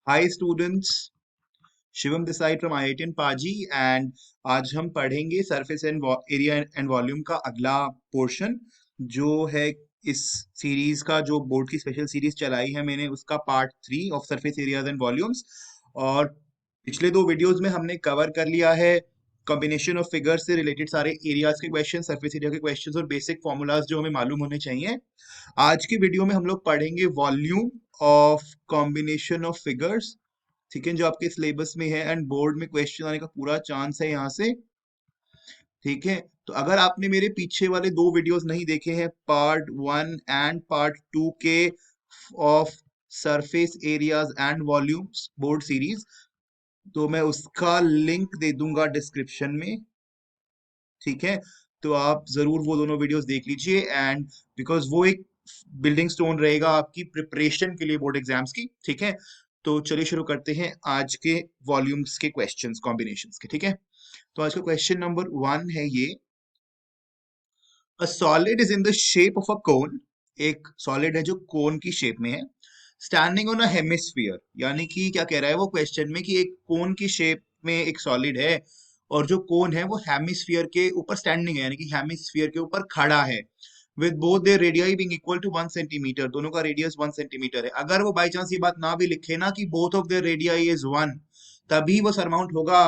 Hi students, Shivam this side from IITN पाजी and आज हम पढ़ेंगे surface and area and volume का अगला पोर्शन जो है इस सीरीज का, जो बोर्ड की स्पेशल सीरीज चलाई है मैंने, उसका part 3 of surface areas and volumes. और पिछले दो वीडियोस में हमने कवर कर लिया है कॉम्बिनेशन ऑफ फिगर्स से रिलेटेड सारे एरियाज के क्वेश्चन, सरफेस एरिया के क्वेश्चंस और बेसिक फॉर्मूलाज जो हमें मालूम होने चाहिए। आज की वीडियो में हम लोग पढ़ेंगे volume of combination of figures, ठीक है, जो आपके सिलेबस में है एंड बोर्ड में क्वेश्चन आने का पूरा चांस है यहाँ से। ठीक है, तो अगर आपने मेरे पीछे वाले दो वीडियोस नहीं देखे हैं, पार्ट 1 एंड पार्ट 2 के of surface areas and volumes board series, तो मैं उसका लिंक दे दूंगा डिस्क्रिप्शन में। ठीक है, तो आप जरूर वो दोनों वीडियोस देख लीजिए एंड बिकॉज वो एक बिल्डिंग स्टोन रहेगा आपकी प्रिपरेशन के लिए बोर्ड एग्जाम्स की। ठीक है, तो चलिए शुरू करते हैं आज के वॉल्यूम्स के क्वेश्चंस कॉम्बिनेशंस के। ठीक है, तो आज का क्वेश्चन नंबर 1 है ये, a solid is in the shape of a cone. एक सॉलिड है जो कोन की शेप में है, स्टैंडिंग ऑन अ हेमिस्फीयर। यानी कि क्या कह रहा है वो क्वेश्चन में कि एक कोन की शेप में एक सॉलिड है और जो कोन है वो हेमिस्फीयर के ऊपर स्टैंडिंग है, यानी कि हेमिस्फीयर के ऊपर खड़ा है, with both their radii being equal to 1 centimetre. दोनों का रेडियस 1 सेंटीमीटर है। अगर वो बाई चांस ये बात ना भी लिखे ना कि both of their radii is 1, तभी वो सरमाउंट होगा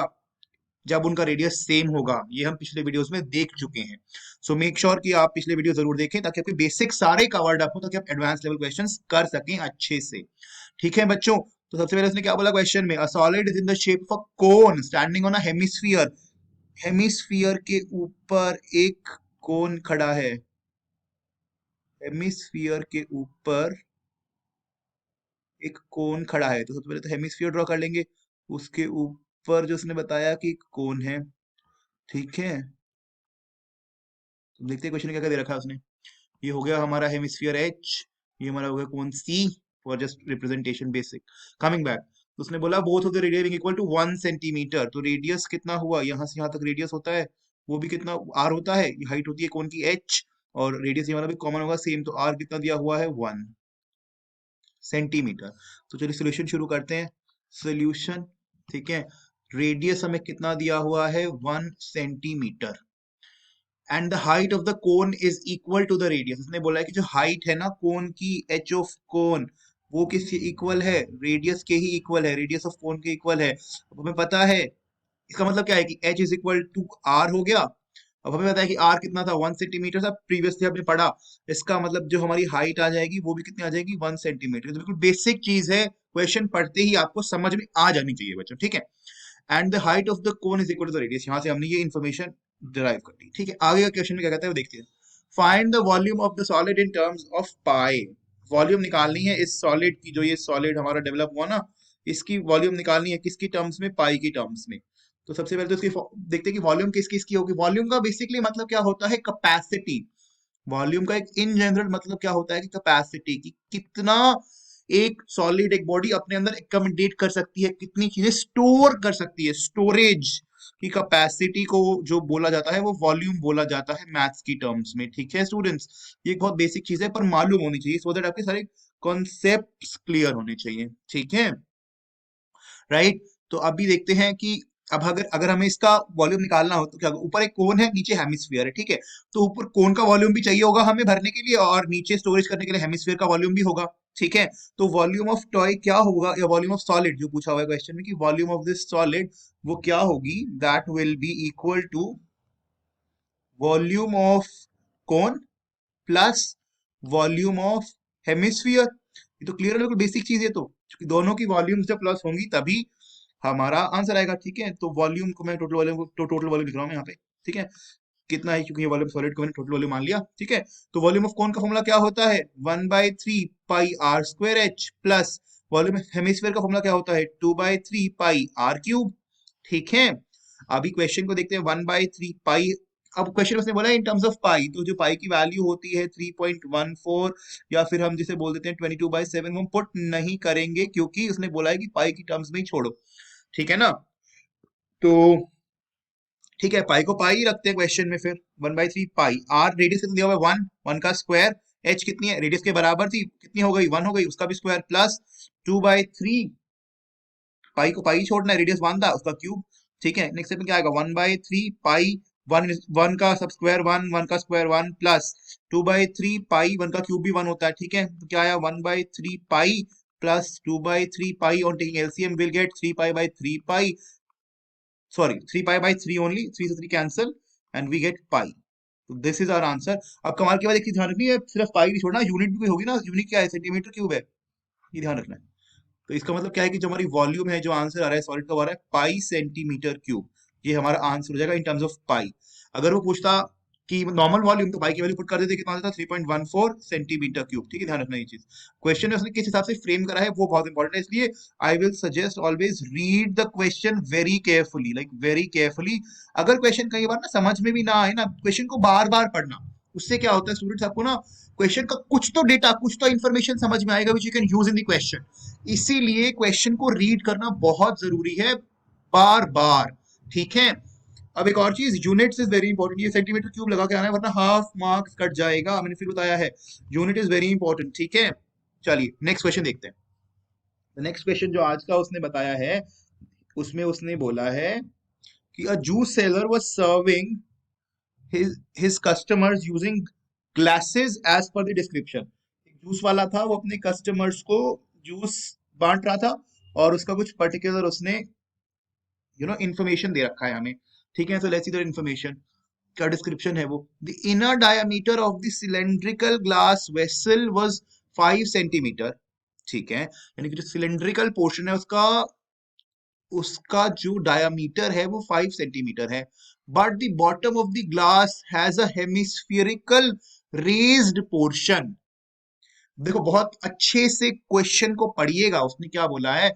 जब उनका रेडियस सेम होगा। ये हम पिछले वीडियोस में देख चुके हैं। सो मेक श्योर कि आप पिछले वीडियो जरूर देखें ताकि आपके बेसिक सारे कवर्ड अप हो, ताकि आप एडवांस लेवल क्वेश्चंस कर सकें अच्छे से। ठीक है बच्चों, तो सबसे पहले उसने क्या बोला क्वेश्चन में, अ solid is in the shape of a cone standing on a hemisphere. Hemisphere के ऊपर एक कोन खड़ा है। हेमिस्फीयर के ऊपर एक कोन खड़ा है, तो सबसे पहले तो हेमिस्फीयर ड्रॉ कर लेंगे। उसके ऊपर जो उसने बताया कि एक कोन है। ठीक है, तो देखते हैं क्वेश्चन में क्या क्या दे रखा है उसने। ये हो गया हमारा हेमिस्फीयर एच, ये हमारा हो गया कौन सी, for just representation basic. Coming back, तो उसने बोला both of the radius equal to 1 centimetre. तो रेडियस कितना हुआ, यहाँ से यहाँ तक रेडियस होता है, वो भी कितना आर होता है, हाइट होती है कौन की एच, और रेडियस ये वाला भी कॉमन होगा सेम, तो आर कितना दिया हुआ है 1 सेंटीमीटर। तो चलिए सोल्यूशन शुरू करते हैं। सोल्यूशन, ठीक है, रेडियस हमें कितना दिया हुआ है 1 centimetre and the height of the cone is equal to the radius. उसने बोला है कि जो हाइट है ना कोन की, एच ऑफ कोन, वो किसके इक्वल है, रेडियस के ही इक्वल है, रेडियस ऑफ कोन के इक्वल है। अब हमें पता है, इसका मतलब क्या है कि H is equal to R हो गया। अब हमें पता है कि आर कितना था 1 सेंटीमीटर था, प्रीवियसली हमने पढ़ा। इसका मतलब जो हमारी हाइट आ जाएगी वो भी कितनी आ जाएगी 1 सेंटीमीटर। तो बिल्कुल बेसिक चीज है, क्वेश्चन पढ़ते ही आपको समझ में आ जानी चाहिए बच्चों। ठीक है, and the height of the cone is equal to the radius, यहाँ से हमने ये इन्फॉर्मेशन डिराइव कर ली। ठीक है, आगे का क्वेश्चन में क्या कहता है वो देखते हैं। Find the volume of the solid in terms of pi. Volume निकालनी है इस सॉलिड की, जो ये सॉलिड हमारा डेवलप हुआ ना, इसकी वॉल्यूम निकालनी है किसकी टर्म्स में, पाई की टर्म्स में। तो सबसे पहले तो इसकी देखते हैं कि वॉल्यूम किस किसकी होगी। वॉल्यूम का बेसिकली मतलब क्या होता है, कैपेसिटी। वॉल्यूम का एक इन जनरल मतलब क्या होता है कि कैपेसिटी, कि कितना एक सॉलिड, एक बॉडी अपने अंदर एकोमोडेट कर सकती है, कितनी चीजें स्टोर कर सकती है, स्टोरेज की कैपेसिटी को जो बोला जाता है वो वॉल्यूम बोला जाता है मैथ्स की टर्म्स में। ठीक है स्टूडेंट्स, ये एक बहुत बेसिक चीज है पर मालूम होनी चाहिए, सो दैट आपके सारे कॉन्सेप्ट्स क्लियर होने चाहिए। ठीक है, राइट। तो अभी देखते हैं कि अब अगर अगर हमें इसका वॉल्यूम निकालना हो तो क्या, ऊपर एक कोन है, नीचे हेमिस्फीयर है। ठीक है, तो ऊपर कोन का वॉल्यूम भी चाहिए होगा हमें भरने के लिए, और नीचे स्टोरेज करने के लिए हेमिस्फीयर का वॉल्यूम भी होगा। ठीक है, तो वॉल्यूम ऑफ टॉय क्या होगा, या वॉल्यूम ऑफ सॉलिड जो पूछा हुआ है क्वेश्चन में कि वॉल्यूम ऑफ दिस सॉलिड वो क्या होगी, that will be equal to volume of cone plus volume of hemisphere. ये तो क्लियर है, बिल्कुल बेसिक चीज है। तो क्योंकि दोनों की वॉल्यूम जब प्लस होंगी तभी हमारा आंसर आएगा। ठीक है, तो वॉल्यूम को मैं टोटल वॉल्यूम को टोटल वॉल्यूम लिख रहा हूँ यहाँ पे। ठीक है, कितना है, क्योंकि ये वॉल्यूम सॉलिड को मैंने टोटल वॉल्यूम मान लिया। ठीक है, तो वॉल्यूम ऑफ कौन का फॉर्मूला क्या होता है, 1/3 पाई r² प्लस वॉल्यूम हेमिस्फीयर का फॉर्मूला क्या होता है, 2/3 पाई r³। ठीक है, अभी क्वेश्चन को देखते हैं। 1/3 पाई, अब क्वेश्चन उसने बोला इन टर्म्स ऑफ पाई, तो जो पाई की वैल्यू होती है 3.14, या फिर हम जिसे बोल देते हैं 22/7, हम पुट नहीं करेंगे क्योंकि उसने बोला है कि पाई की टर्म्स में ही छोड़ो। ठीक है ना, तो ठीक है, पाई को पाई ही रखते हैं क्वेश्चन में। फिर 1/3 पाई आर, रेडियस कितना दिया हुआ है 1, 1 का स्क्वायर, एच कितनी है, रेडियस के बराबर थी, कितनी हो गई 1 हो गई, उसका भी स्क्वायर, प्लस 2/3 पाई को पाई छोड़ना है, रेडियस 1 था, उसका क्यूब। ठीक है, नेक्स्ट स्टेप में क्या आएगा, 1/3 पाई, वन वन का सब स्क्वायर 1, 1 का स्क्वायर 1 प्लस 2/3 पाई, 1 का क्यूब भी 1 होता है। ठीक है, तो क्या आया, 1/3 pi plus 2/3 pi, on taking LCM will get 3 pi by 3 pi, sorry 3 pi by 3 only, 3 से 3 कैंसिल एंड वी गेट पाई। तो दिस इज आवर आंसर। अब कमाल की बात एक चीज ध्यान रखनी है, सिर्फ पाई नहीं छोड़ना, यूनिट भी कोई होगी ना, यूनिट क्या है, सेंटीमीटर क्यूब है, ये ध्यान रखना है। तो इसका मतलब क्या है कि जो हमारी वॉल्यूम है, जो आंसर आ रहा है सॉलिड का, वो आ रहा है पाई सेंटीमीटर क्यूब। ये हमारा आंसर हो जाएगा इन टर्म्स ऑफ पाई। अगर वो पूछता कि नॉर्मल वॉल्यूम, तो पाई की वैल्यू पुट कर देते, कितना आता 3.14 सेंटीमीटर क्यूब। ठीक है, ध्यान रखना ये चीज। क्वेश्चन में उसने किस हिसाब से फ्रेम करा है वो बहुत इंपॉर्टेंट है, इसलिए I will suggest always read the question very carefully, like very carefully. अगर क्वेश्चन कई बार ना समझ में भी ना आए ना, क्वेश्चन को बार बार पढ़ना, उससे क्या होता है स्टूडेंट्स, आपको ना क्वेश्चन का कुछ तो डेटा, कुछ तो इन्फॉर्मेशन समझ में आएगा, which you can use in the question. इसीलिए क्वेश्चन को रीड करना बहुत जरूरी है, बार बार। ठीक है, अब एक और चीज, यूनिट्स इज वेरी इंपॉर्टेंट, ये सेंटीमीटर क्यूब लगा के आना है, वरना हाफ मार्क्स कट जाएगा, मैंने फिर बताया है। Unit is very important. ठीक है, चलिए नेक्स्ट क्वेश्चन देखते हैं। नेक्स्ट क्वेश्चन जो आज का उसने बताया है, उसमें उसने बोला है कि a juice seller was serving his customers using glasses as per the description। एक जूस वाला था, वो अपने कस्टमर्स को जूस बांट रहा था, और उसका कुछ पर्टिकुलर उसने इंफॉर्मेशन दे रखा है हमें। ठीक है, तो लेट्स सी द इंफॉर्मेशन का डिस्क्रिप्शन है वो। The inner diameter of the cylindrical glass vessel was 5 centimetre. ठीक है, यानी कि जो सिलेंड्रिकल पोर्शन है उसका उसका जो डायमीटर है वो 5 सेंटीमीटर है, but the bottom of the glass has a hemispherical raised portion. देखो बहुत अच्छे से क्वेश्चन को पढ़िएगा, उसने क्या बोला है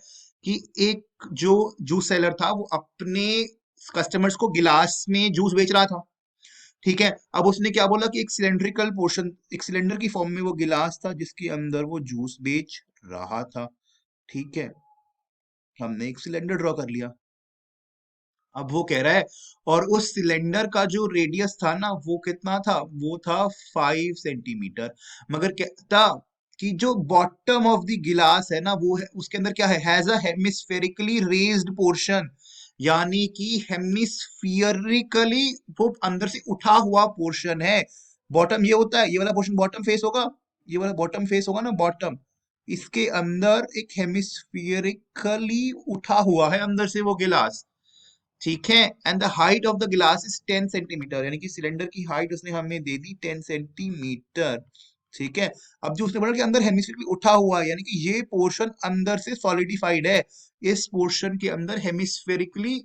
कि एक जो जूस सेलर था वो अपने कस्टमर्स को गिलास में जूस बेच रहा था। ठीक है, अब उसने क्या बोला कि एक सिलेंड्रिकल पोर्शन, एक सिलेंडर की फॉर्म में वो गिलास था जिसके अंदर वो जूस बेच रहा था। ठीक है, हमने एक सिलेंडर ड्रॉ कर लिया। अब वो कह रहा है, और उस सिलेंडर का जो रेडियस था ना वो कितना था, वो था 5 सेंटीमीटर। मगर कहता कि जो बॉटम ऑफ द गिलास है ना, वो है उसके अंदर क्या है, हैज अ हेमिस्फेरिकली रेज्ड पोर्शन, यानी कि हेमिस्फियरिकली वो अंदर से उठा हुआ पोर्शन है। बॉटम ये होता है, ये वाला पोर्शन बॉटम फेस होगा, ये वाला बॉटम फेस होगा ना, बॉटम, इसके अंदर एक हेमिस्फियरिकली उठा हुआ है अंदर से वो गिलास। ठीक है, and the height of the glass is 10 centimetre, यानी कि सिलेंडर की हाइट उसने हमें दे दी 10 सेंटीमीटर। ठीक है, अब जो उसने बोला कि अंदर हेमिस्फीयर उठा हुआ है, यानी कि ये पोर्शन अंदर से सॉलिडिफाइड है, इस पोर्शन के अंदर हेमिस्फेरिकली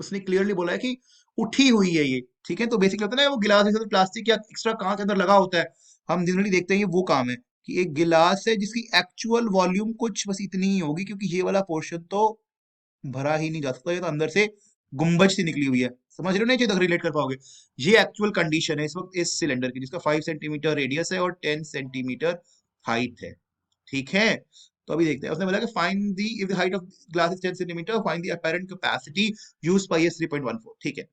उसने क्लियरली बोला है कि उठी हुई है ये। ठीक है, तो बेसिकली होता है ना वो गिलास जैसे प्लास्टिक या एक्स्ट्रा कांच अंदर लगा होता है, हम जनरली देखते हैं ये वो काम है कि एक गिलास है जिसकी एक्चुअल वॉल्यूम कुछ बस इतनी ही होगी, क्योंकि ये वाला पोर्शन तो भरा ही नहीं जा सकता, ये तो अंदर से गुंबज सी निकली हुई है। समझ रहे हो, नहीं तक रिलेट कर पाओगे। ये एक्चुअल कंडीशन है इस वक्त इस सिलेंडर की, जिसका 5 सेंटीमीटर रेडियस है और 10 सेंटीमीटर हाइट है। ठीक है, तो अभी देखते हैं, उसने बोला कि find the if the height of glass is 10 centimetre find the apparent capacity used by S 3.14। ठीक है,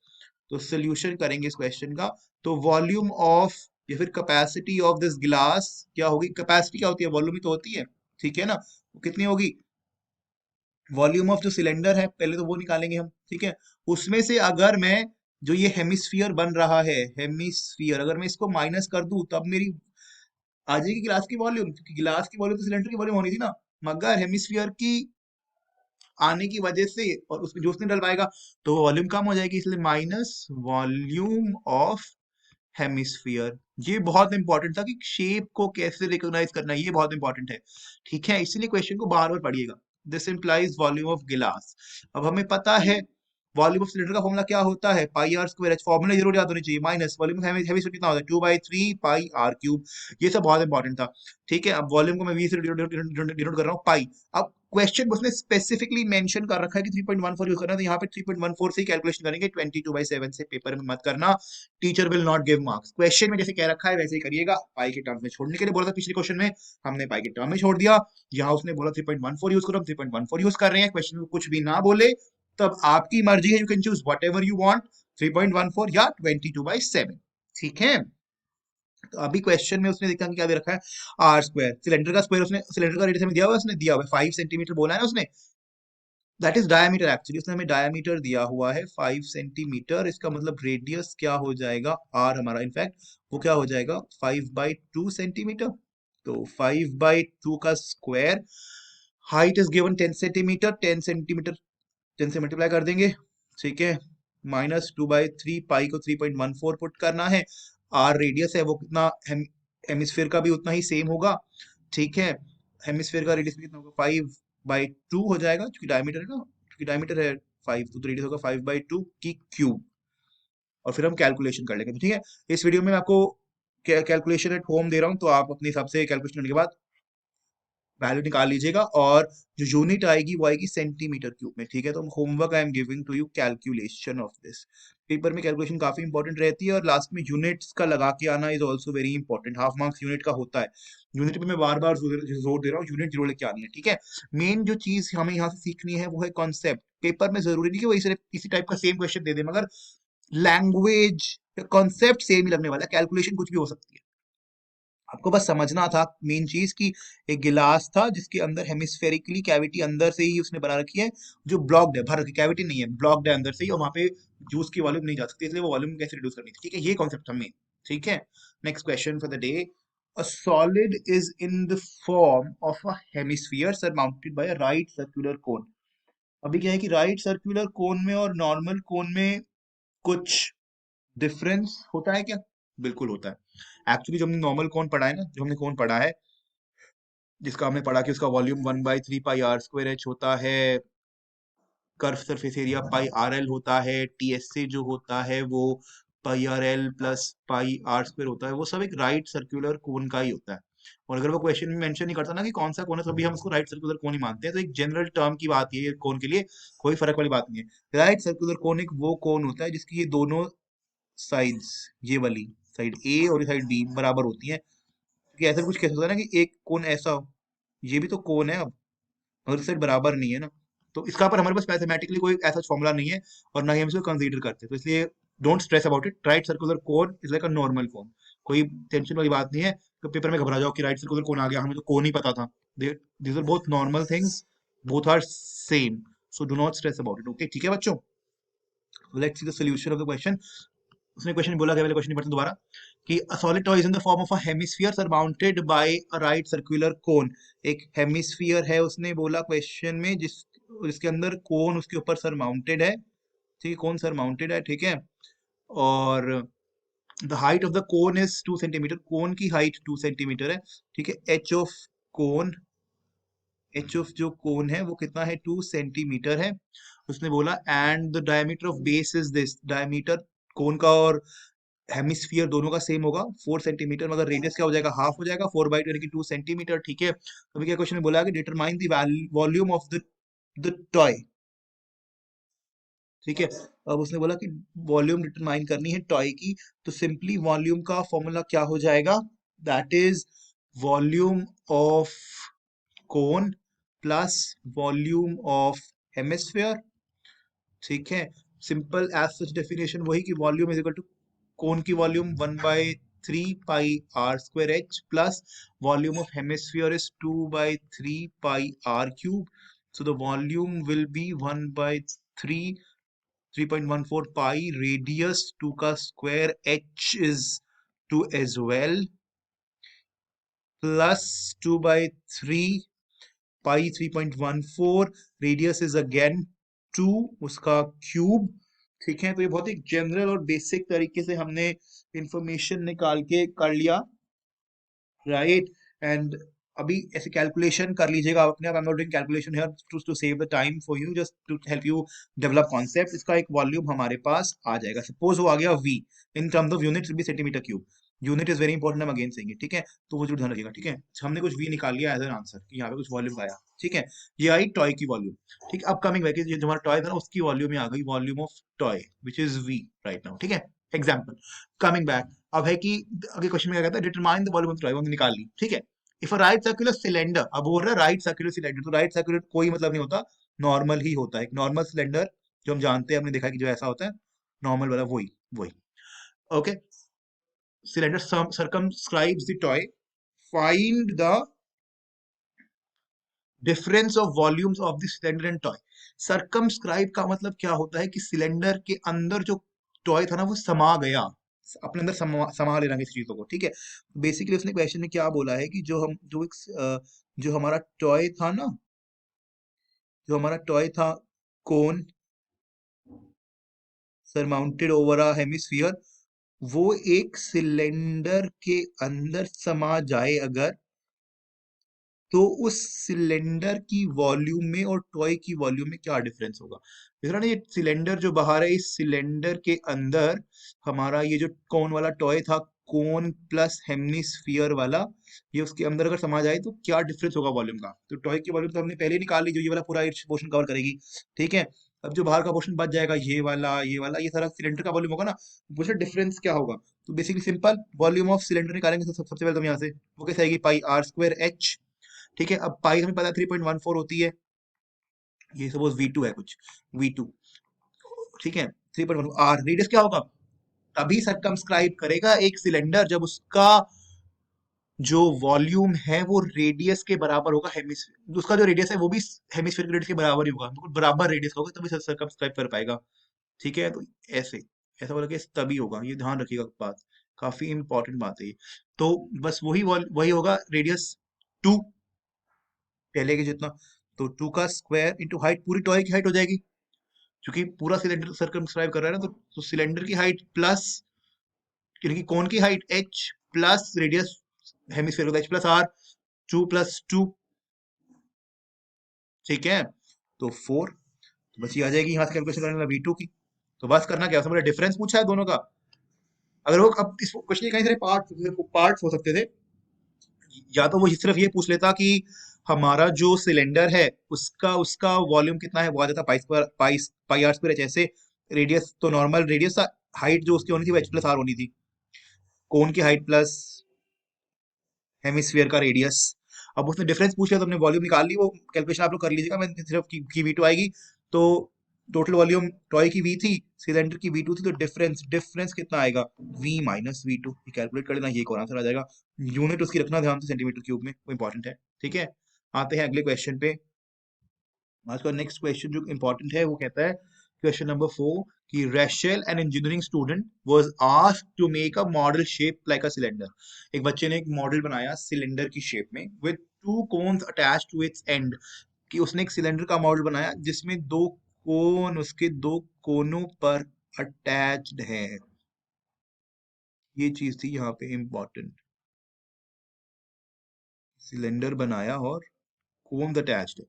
तो सोल्यूशन करेंगे इस क्वेश्चन का। तो वॉल्यूम ऑफ या फिर कैपेसिटी ऑफ दिस ग्लास क्या होगी, कैपेसिटी क्या होती है, वॉल्यूम ही तो होती है। ठीक है ना, वो कितनी होगी, वॉल्यूम ऑफ जो सिलेंडर है पहले तो वो निकालेंगे हम। ठीक है, उसमें से अगर मैं जो ये हेमिस्फियर बन रहा है, हेमिस्फियर अगर मैं इसको माइनस कर दूं तब मेरी आ जाएगी गिलास की वॉल्यूम, क्योंकि गिलास की वॉल्यूम तो सिलेंडर की वॉल्यूम होनी थी ना, मगर हेमिस्फियर की आने की वजह से और उसमें जो उसने डलवाएगा तो वॉल्यूम कम हो जाएगी, इसलिए माइनस वॉल्यूम ऑफ हेमिस्फियर। ये बहुत इंपॉर्टेंट था कि शेप को कैसे रिकॉग्नाइज करना है, ये बहुत इंपॉर्टेंट है। ठीक है, इसीलिए क्वेश्चन को बार बार पढ़िएगा। दिस इंप्लाइज वॉल्यूम ऑफ गिलास। अब हमें पता है वॉल्यूम ऑफ सिलेंडर का फॉर्मूला क्या होता है, पाई आर स्क्वायर, फॉर्मूला जरूर याद होनी चाहिए, माइनस वॉल्यूम ऑफ हेमिस्फीयर कितना होता है, 2/3 पाई आर क्यूब। ये सब बहुत इंपॉर्टेंट था। ठीक है, अब वॉल्यूम को मैं वी से डिनोट कर रहा हूँ, पाई। अब क्वेश्चन उसने स्पेसिफिकली मेंशन कर रखा है कि 3.14 यूज करना है, तो यहाँ पे 3.14 से ही कैलकुलेशन करेंगे, 22/7 से पेपर में मत करना, teacher will not give marks. Question में जैसे कह रखा है वैसे ही करिएगा। पाई के टर्म्स में छोड़ने के लिए बोला था पिछले क्वेश्चन में, हमने पाई के टर्म में छोड़ दिया। यहाँ उसने बोला 3.14 यूज करो, हम 3.14 यूज कर रहे हैं। क्वेश्चन में कुछ भी ना बोले तब आपकी मर्जी है, you can choose what ever you want, 3.14 या 22/7। ठीक है, तो अभी क्वेश्चन में उसने देखा कि क्या दे रखा है, आर स्क्वायर, सिलेंडर का स्क्वायर, उसने सिलेंडर का रेडियस हमें दिया हुआ है, उसने दिया हुआ है 5 सेंटीमीटर बोला है ना उसने। दैट इज डायमीटर, एक्चुअली उसने हमें डायमीटर दिया हुआ है 5 सेंटीमीटर। इसका मतलब रेडियस क्या हो जाएगा, आर हमारा इनफैक्ट वो क्या हो जाएगा 5/2 सेंटीमीटर। तो 5/2 का square, height is given 10 centimetre, 10 centimetre 10 से मल्टीप्लाई कर देंगे, ठीक है। -2/3, पाई को 3.14 पुट करना है। आर रेडियस है वो कितना, हेमिस्फीयर का भी उतना ही सेम होगा, ठीक है। हेमिस्फीयर का रेडियस कितना होगा 5/2 हो जाएगा, क्योंकि डायमीटर है ना, क्योंकि डायमीटर है 5, तो रेडियस होगा 5/2 की क्यूब। और फिर हम कैलकुलेशन कर लेंगे, तो ठीक है। इस वीडियो में मैं आपको कैलकुलेशन एट होम दे रहा हूँ, तो आप अपने हिसाब से कैलकुलेशन करने के बाद वैल्यू निकाल लीजिएगा, और जो यूनिट आएगी वो आएगी सेंटीमीटर क्यूब में, ठीक है। तो homework I am giving to you calculation of this. Paper में कैलकुलेशन काफी इंपॉर्टेंट रहती है, और लास्ट में यूनिट्स का लगा के आना is also very important. Half marks unit का होता है, यूनिट पे मैं बार बार जोर दे रहा हूँ, यूनिट जरूर लेके आनी है, ठीक है। मेन जो चीज हमें यहाँ से सीखनी है वो है कॉन्सेप्ट। पेपर में जरूरी नहीं कि वही सिर्फ इसी टाइप का सेम क्वेश्चन दे दे, मगर लैंग्वेज कॉन्सेप्ट सेम ही लगने वाला है, कैलकुलेशन कुछ भी हो सकती है। आपको बस समझना था मेन चीज कि एक गिलास था जिसके अंदर हेमिस्फेरिकली कैविटी अंदर से ही उसने बना रखी है, जो ब्लॉक्ड है, भर रखी कैविटी नहीं है, ब्लॉक्ड है अंदर से ही, और वहां पे जूस की वॉल्यूम नहीं जा सकती, इसलिए वो वॉल्यूम कैसे रिड्यूस करनी थी, ठीक है। ये कॉन्सेप्ट था मेन, ठीक है। Next question for the day, a solid is in the form of a hemisphere surmounted bye a right circular कोन। अभी क्या है कि राइट सर्कुलर कोन में और नॉर्मल कोन में कुछ डिफरेंस होता है क्या? बिल्कुल होता है। एक्चुअली जो हमने नॉर्मल कोन पढ़ा है ना, जो हमने कोन पढ़ा है, जिसका हमने पढ़ा कि उसका वॉल्यूम 1/3 πr² होता है, कर्व सरफेस एरिया πrl होता है, टीएसए जो होता है वो πrl प्लस πr² होता है, वो सब एक राइट सर्कुलर कोन का ही होता है। और अगर वो क्वेश्चन में मेंशन नहीं करता ना कि कौन सा कोन है, तो भी हम उसको राइट सर्कुलर कोन ही मानते हैं। तो एक जनरल टर्म की बात ये कोन के लिए, कोई फर्क वाली बात नहीं है। राइट सर्कुलर कोन एक वो कोन होता है जिसकी ये दोनों साइड्स, ये वाली साइड ए और ये साइड बी बराबर होती है। क्योंकि ऐसा कुछ केस होता है ना कि एक कोन ऐसा हो, ये भी तो कोन है अब, मगर साइड बराबर नहीं है ना। तो इसका पर हमारे पास मैथमेटिकली कोई ऐसा फॉर्मूला नहीं है, और ना ही हम इसको कंसीडर करते, तो इसलिए don't stress about it. Right circular cone is like a normal cone, कोई टेंशन वाली बात नहीं है। तो पेपर में घबरा जाओ कि राइट सर्कुलर कोन आ गया, हमें तो कोन ही पता था। These are both normal things, both are same, so do not stress about it, okay, ठीक है बच्चों। Let's see the solution of the question. उसने क्वेश्चन बोला क्या, पहले क्वेश्चन पढ़ते हैं दोबारा, कि a solid toy is in the form of a hemisphere surmounted by a right circular cone। एक हेमिस्फीयर है उसने बोला क्वेश्चन में, जिसके अंदर कोन उसके ऊपर सरमाउंटेड है, ठीक है, कोन सरमाउंटेड है, ठीक है। और the height of the cone is 2 centimetre, cone की हाइट 2 सेंटीमीटर है, ठीक है। कोन एच ऑफ जो कोन है वो कितना है, 2 सेंटीमीटर है। उसने बोला and the diameter of base is this, diameter cone का और हेमिस्फीयर दोनों का सेम होगा 4 सेंटीमीटर, मगर रेडियस क्या हो जाएगा, हाफ हो जाएगा, 4/2 यानी कि 2 सेंटीमीटर, ठीक है। तो अभी क्या क्वेश्चन में बोला कि determine the volume of the toy, ठीक है। अब उसने बोला कि वॉल्यूम डिटरमाइन करनी है टॉय की, तो सिंपली वॉल्यूम का फॉर्मूला क्या हो जाएगा, that is volume of cone plus volume of hemisphere, ठीक है। सिंपल एज सच डेफिनेशन वही कि volume is equal to cone की volume 1/3 πr² plus volume of hemisphere is 2/3 πr³। So the volume will be 3.14 pi, radius 2 का square, h is 2 as well, plus 2/3 pi 3.14, radius is again 2, उसका cube, ठीक है। तो ये बहुत ही general और basic तरीके से हमने इंफॉर्मेशन निकाल के कर लिया, राइट। एंड अभी ऐसे कैलकुलेशन कर लीजिएगा आप अपने आप। I am not doing calculation here to save the time for you, just to help you develop concept. इसका एक वॉल्यूम हमारे पास आ जाएगा, सपोज वो आ गया v, in terms of unit will be centimetre cube. Unit is very important, हम again सेंगे, ठीक है। तो वो जो ध्यान रखिएगा, ठीक है। हमने कुछ v निकाल लिया एज एन आंसर कि यहाँ पे कुछ वॉल्यूम आया, ठीक है। ये आई टॉय की वॉल्यूम, ठीक है। अब कमिंग बैक, ये जो हमारा टॉय था ना उसकी वॉल्यूम में आ गई, volume of toy which is v right now, ठीक है। एग्जाम्पल, कमिंग बैक, अब है कि अगले क्वेश्चन में क्या कहता है, determine the volume of toy, हमने निकाल ली, ठीक है। If a right circular cylinder, अब बोल रहा है राइट सर्कुलर सिलेंडर, तो राइट सर्कुलर कोई मतलब नहीं होता, नॉर्मल ही होता है। एक नॉर्मल सिलेंडर जो हम जानते हैं, हमने देखा कि जो ऐसा होता है नॉर्मल वाला, वही वही, okay. Cylinder circumscribes the toy, find the difference of volumes of the cylinder and toy. Circumscribe का मतलब क्या होता है कि सिलेंडर के अंदर जो टॉय था ना वो समा गया, अपने अंदर समा लेना किसी चीजों को, ठीक है। बेसिकली उसने क्वेश्चन में क्या बोला है कि जो हमारा टॉय था ना, जो हमारा टॉय था कोन सरमाउंटेड ओवर अ हेमिस्फीयर, वो एक सिलेंडर के अंदर समा जाए अगर, तो उस सिलेंडर की वॉल्यूम में और टॉय की वॉल्यूम में क्या डिफरेंस होगा। देख रहा ना, ये सिलेंडर जो बाहर है, इस सिलेंडर के अंदर हमारा ये जो कोन वाला टॉय था, कोन प्लस हेमिस्फीयर वाला, ये उसके अंदर अगर समा जाए तो क्या डिफरेंस होगा वॉल्यूम का। तो टॉय की वॉल्यूम तो हमने पहले ही निकाल ली, जो ये वाला पूरा पोर्शन कवर करेगी, ठीक है। अब जो बाहर का पोर्शन बच जाएगा, ये वाला ये सारा सिलेंडर का वॉल्यूम होगा ना, पूछे डिफरेंस क्या होगा। तो basically simple, volume of cylinder निकालेंगे तो सबसे पहले तो हम यहाँ से वो कैसे आएगी, पाई आर स्क्वायर एच, ठीक है। अब पाई हमें पता है 3.14 होती है, ये सपोज V2 है कुछ, V2, ठीक है। 3.1 आर रेडियस क्या होगा, तभी सरकमस्क्राइब करेगा एक सिलेंडर जब उसका जो वॉल्यूम है वो रेडियस के बराबर होगा, हेमिस्फीयर उसका जो रेडियस है वो भी हेमिस्फीयर के रेडियस के बराबर ही होगा, बिल्कुल बराबर रेडियस का होगा तभी सरकमस्क्राइब कर पाएगा, ठीक है। तो ऐसे ऐसा वाला केस तभी होगा, ये ध्यान रखिएगा बात, काफी इंपॉर्टेंट बात है ये। तो बस वही होगा, रेडियस 2 पहले के जितना, तो 2 का स्क्वायर इंटू हाइट, पूरी टॉय की हाइट हो जाएगी, क्योंकि पूरा सिलेंडर सर्कमस्क्राइब कर रहा है ना, तो सिलेंडर की हाइट प्लस, क्योंकि कोन की height h plus radius hemisphere का h प्लस r, 2 + 2, ठीक है। तो 4, तो बस ये आ जाएगी, यहाँ से कैलकुलेशन करने वाला V2 की। तो बस करना क्या, उसने डिफरेंस पूछा है दोनों का। अगर वो अब इस क्वेश्चन के कई सारे पार्ट्स हो सकते थे, या तो वो सिर्फ ये पूछ लेता कि हमारा जो सिलेंडर है उसका उसका वॉल्यूम कितना है, वो आ जाता pi square, pi are square H, ऐसे रेडियस तो नॉर्मल रेडियस, हाइट जो उसकी होनी थी वो h प्लस r होनी थी, कोन की हाइट प्लस हेमिस्फीयर का रेडियस। अब उसने डिफरेंस पूछ लिया तो हमने वॉल्यूम निकाल ली, वो कैलकुलेशन आप लोग कर लीजिएगा, मैं सिर्फ की V2 आएगी। तो टोटल वॉल्यूम टॉय की V थी, सिलेंडर की V2 थी, तो डिफरेंस डिफरेंस कितना आएगा, V माइनस V2, कैलकुलेट कर लेना, ये कौन आंसर आ जाएगा। यूनिट उसकी रखना ध्यान से सेंटीमीटर क्यूब में, वो इंपॉर्टेंट है, ठीक है। आते हैं अगले क्वेश्चन पे। आज का नेक्स्ट क्वेश्चन जो इंपॉर्टेंट है वो कहता है, क्वेश्चन नंबर 4, कि Rachel, an engineering student, was asked to make a model shaped like a cylinder। एक बच्चे ने एक मॉडल बनाया सिलेंडर की शेप में, with two cones attached to its end, कि उसने एक सिलेंडर का मॉडल बनाया जिसमें दो कोन उसके दो कोनों पर अटैच्ड है। ये चीज थी यहाँ पे इंपॉर्टेंट, सिलेंडर बनाया और कोन्स अटैच्ड,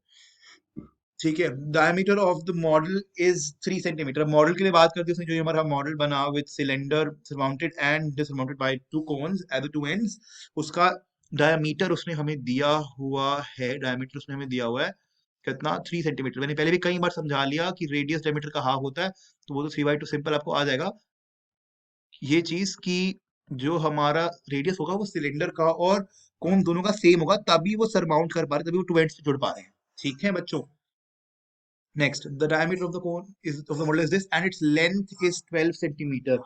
ठीक है। Diameter of the model is 3 centimetre. Model के लिए बात करते हैं, उसने जो ये हमारा मॉडल बना with cylinder surmounted and dissurmounted by two cones at the two ends, उसका डायमीटर उसने हमें दिया हुआ है, डायमीटर उसने हमें दिया हुआ है कितना, 3 सेंटीमीटर। मैंने पहले भी कई बार समझा लिया कि रेडियस डायमीटर का हाफ होता है, तो वो तो 3/2 सिंपल आपको आ जाएगा ये चीज कि जो हमारा रेडियस होगा वो सिलेंडर का और कोन दोनों का सेम होगा, तभी वो सरमाउंट कर पा रहे, तभी वो टू एंड्स से जुड़ पा रहे हैं, ठीक है बच्चों। Next, the diameter of the cone is of the model is this, and its length is 12 centimetre.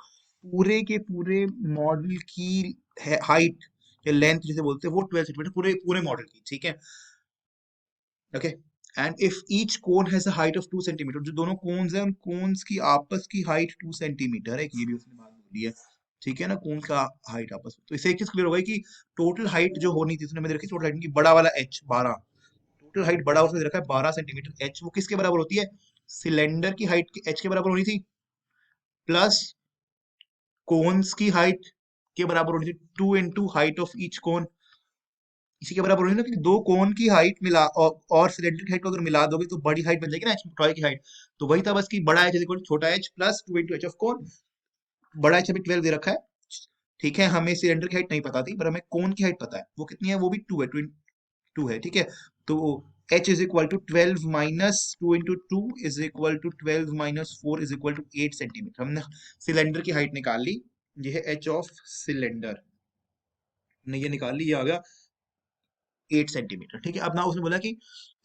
पूरे के पूरे मॉडल की हाइट या लेंथ जिसे बोलते हैं वो 12 सेंटीमीटर, पूरे पूरे मॉडल की, ठीक है। Okay, and if each cone has a height of 2 centimetre, जो दोनों कोन्स हैं उन कोन्स की आपस की हाइट 2 सेंटीमीटर है, ये भी उसने बात बोली है, ठीक है ना, कोन का हाइट आपस में। तो इससे एक चीज क्लियर हो गई कि टोटल हाइट जो होनी थी, उसने मैंने रखी टोटल हाइट की बड़ा वाला h 12, टोटल हाइट बड़ा उसने दे रखा है 12 सेंटीमीटर, एच वो किसके बराबर होती है, सिलेंडर की हाइट के एच के बराबर होनी थी, प्लस कोन्स की हाइट के बराबर होनी थी, 2 into हाइट ऑफ ईच कोन, इसी के बराबर होनी ना, कि दो कोन की हाइट मिला और सिलेंडर की हाइट को अगर मिला दोगे तो बड़ी हाइट बन जाएगी ना टॉय की हाइट। तो वही था बस कि बड़ा एच इक्वल छोटा H plus 2 into H of cone, बड़ा एच हमें 12 दे रखा है, ठीक है। हमें सिलेंडर की हाइट नहीं पता थी, पर हमें कोन की हाइट पता है, वो कितनी है, वो भी 2 है, 2 है, ठीक है। तो h is equal to 12 minus 2 into 2 is equal to 12 minus 4 is equal to 8 centimetre. हमने सिलेंडर की हाइट निकाल ली, ये है h ऑफ सिलेंडर, ने ये निकाल ली, ये आ गया 8 सेंटीमीटर, ठीक है। अब ना उसने बोला कि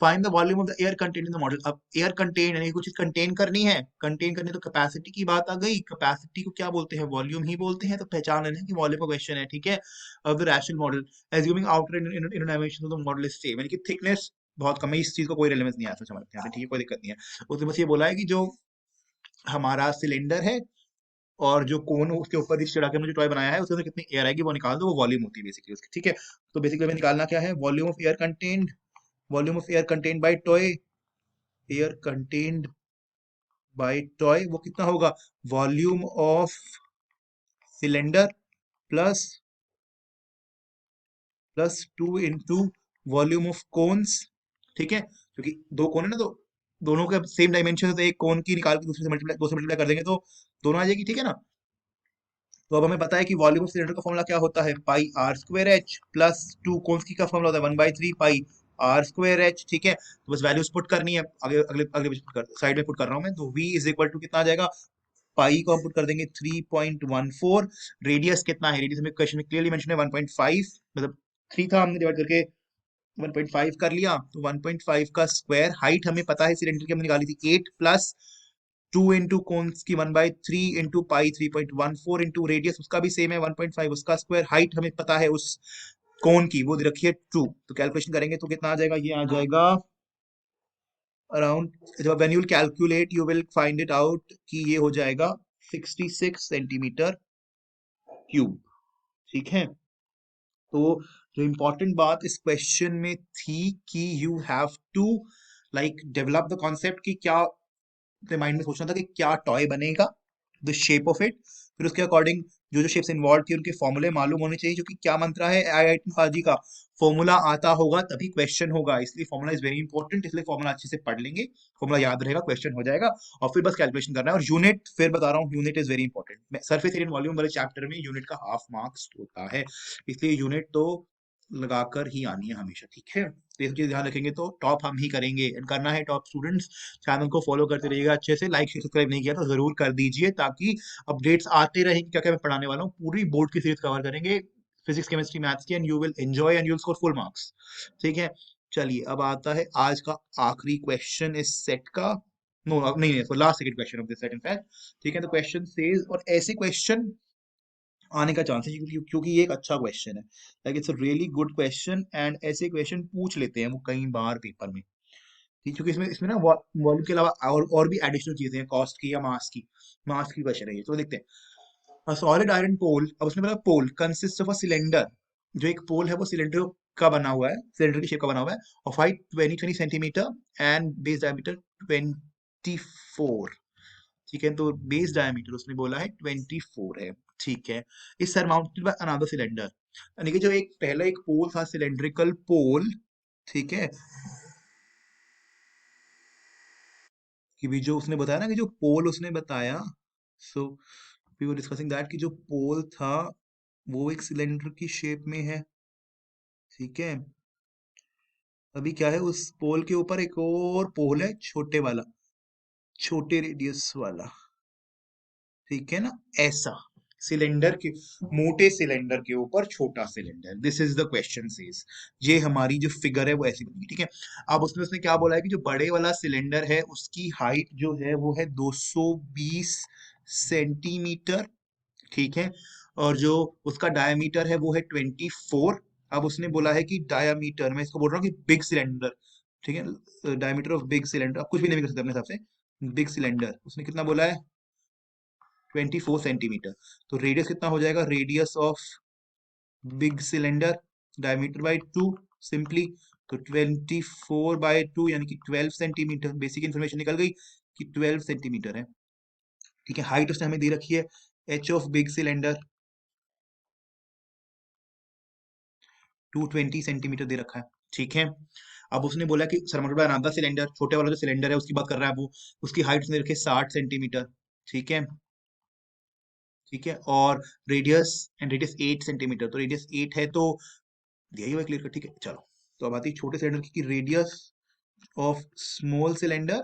find the volume of the air contain in the model. अब एयर कंटेन यानी कुछ कंटेन करनी है, कंटेन करनी, तो कैपेसिटी की बात आ गई, कैपेसिटी को क्या बोलते हैं, वॉल्यूम ही बोलते हैं, तो पहचान लेना है कि वॉल्यूम का क्वेश्चन है, ठीक है। Of the rational model assuming outer in dimension of the model is same, यानी कि थिकनेस बहुत कम है, इस चीज को कोई रेलेवेंस नहीं आता हमारे यहाँ पे, ठीक है, कोई दिक्कत नहीं है। उसने बस ये बोला है कि जो हमारा सिलेंडर है और जो कोन उसके ऊपर जिस चढ़ा के हमने जो टॉय बनाया है उसके अंदर कितनी एयर आएगी वो निकाल दो, वो वॉल्यूम होती है बेसिकली उसकी, ठीक है। तो बेसिकली हमें निकालना क्या है, volume of air contained, volume of air contained by toy, air contained by toy वो कितना होगा, volume of cylinder plus plus 2 volume of cones, ठीक है, क्योंकि दो कोन है ना, तो दोनों के सेम डायमेंशन है, तो एक कोन की निकाल के दूसरे से मल्टीप्लाई, दो से मल्टीप्लाई कर देंगे तो दोनों आ जाएगी, ठीक है ना। तो अब हमें पता है कि वॉल्यूम ऑफ सिलेंडर का फॉर्मूला क्या होता है, pi are square h plus 2 cones की का फॉर्मूला होता है 1/3 पाई आर स्क्वायर एच, ठीक है। तो बस वैल्यूज पुट करनी है, आगे अगले अगले पेज पुट कर, साइड में पुट कर रहा हूँ मैं, तो v इज इक्वल टू कितना आ जाएगा, पाई को हम पुट कर देंगे 3.14, रेडियस कितना है, रेडियस हमें क्वेश्चन में क्लियरली मेंशन है 1.5, मतलब 3 था, हमने डिवाइड करके 1.5 कर लिया, तो 1.5 का स्क्वायर, हाइट हमें पता है सिलेंडर की हमने निकाली थी 8 प्लस 2 इंटू कोन्स की 1/3 इंटू पाई 3.14 इंटू रेडियस उसका भी सेम है 1.5 उसका स्क्वायर, हाइट हमें पता है उस कोन की वो दे रखी है 2, तो कैलकुलेशन करेंगे तो कितना आ जाएगा, ये आ जाएगा अराउंड, जब when you will calculate you will find it out कि ये हो जाएगा 66 सेंटीमीटर क्यूब, ठीक है। तो जो इम्पोर्टेंट बात इस क्वेश्चन में थी कि you have to like develop the concept कि क्या अपने माइंड में सोचना था कि क्या टॉय बनेगा, द शेप ऑफ इट, फिर उसके अकॉर्डिंग जो जो शेप्स इन्वॉल्व थी उनके फॉर्मूले मालूम होने चाहिए, क्योंकि क्या मंत्रा है आईआईटी फाजी का, फॉर्मूला आता होगा तभी क्वेश्चन होगा, इसलिए फॉर्मूला इज वेरी इंपॉर्टेंट, इसलिए फॉर्मूला अच्छे से पढ़ लेंगे, फॉर्मूला याद रहेगा, क्वेश्चन हो जाएगा, और फिर बस कैलकुलेशन करना है। और यूनिट फिर बता रहा हूँ, unit is very important, surface area volume वाले चैप्टर में यूनिट का हाफ मार्क्स होता है, इसलिए यूनिट तो लगाकर ही आनी है हमेशा, ठीक है। तो ये सब चीज ध्यान रखेंगे तो टॉप हम ही करेंगे, and करना है टॉप स्टूडेंट्स, चैनल को फॉलो करते रहिएगा अच्छे से, लाइक सब्सक्राइब नहीं किया तो जरूर कर दीजिए, ताकि अपडेट्स आते रहेंगे, क्या क्या मैं पढ़ाने वाला हूँ, पूरी बोर्ड की सीरीज कवर करेंगे, फिजिक्स केमिस्ट्री मैथ्स की, and you will enjoy and you will score full marks, ठीक है। चलिए अब आता है आज का आखिरी क्वेश्चन इस सेट का, नो नहीं नहीं, last second question of this set in fact, ठीक है। तो क्वेश्चन सेज, और ऐसे क्वेश्चन आने का चांस है क्योंकि ये एक अच्छा क्वेश्चन है, like it's a really good question, and ऐसे क्वेश्चन पूछ लेते हैं वो कई बार पेपर में, ठीक, क्योंकि इसमें इसमें ना वॉल्यूम के अलावा और भी एडिशनल चीजें हैं, कॉस्ट की या मास की क्वेश्चन है ये, तो देखते हैं। सॉलिड आयरन पोल, अब उसने बोला पोल कंसिस्ट ऑफ अ सिलेंडर, जो एक पोल है वो सिलेंडर का बना हुआ है, सिलेंडर की शेप का बना हुआ है, of height 20 centimetre and base diameter 24, ठीक है। तो बेस डायमीटर उसने बोला है 24 है, ठीक है। इस सरमाउंटेड बाय अनदर सिलेंडर, यानी कि जो एक पहला एक पोल था सिलेंड्रिकल पोल, ठीक है, कि भी जो उसने बताया ना कि जो पोल उसने बताया, so we were discussing that कि जो पोल था वो एक सिलेंडर की शेप में है, ठीक है। अभी क्या है, उस पोल के ऊपर एक और पोल है छोटे वाला, छोटे रेडियस वाला, ठीक है ना, ऐसा सिलेंडर के, मोटे सिलेंडर के ऊपर छोटा cylinder, this is the question says, ये हमारी जो फिगर है वो ऐसी बनेगी, ठीक है। अब उसने उसने क्या बोला है कि जो बड़े वाला सिलेंडर है उसकी हाइट जो है वो है 220 सेंटीमीटर, ठीक है, और जो उसका डायमीटर है वो है 24, अब उसने बोला है कि डायमीटर, मैं इसको बोल रहा हूँ कि बिग सिलेंडर, ठीक है, डायमीटर ऑफ बिग सिलेंडर, आप कुछ भी नहीं कर सकते अपने हिसाब से, बिग सिलेंडर उसने कितना बोला है 24 सेंटीमीटर, तो रेडियस कितना हो जाएगा, radius of big cylinder diameter by 2, simply, तो 24/2 यानी कि 12 सेंटीमीटर, बेसिक इन्फॉर्मेशन निकल गई कि 12 सेंटीमीटर है, ठीक है। हाइट उसने हमें दे रखी है h of big cylinder 220 centimetre दे रखा है, ठीक है। अब उसने बोला कि सराउंडेड बाय अनदर सिलेंडर, छोटे वाला जो सिलेंडर है उसकी बात कर रहा है वो, उसकी हाइट उसने रखी है 60 सेंटीमीटर, ठीक है, ठीक है, और रेडियस, एंड रेडियस 8 सेंटीमीटर, तो रेडियस 8 है तो यही हुआ क्लियर कर, ठीक है। चलो तो अब आती है छोटे सिलेंडर की रेडियस ऑफ स्मॉल सिलेंडर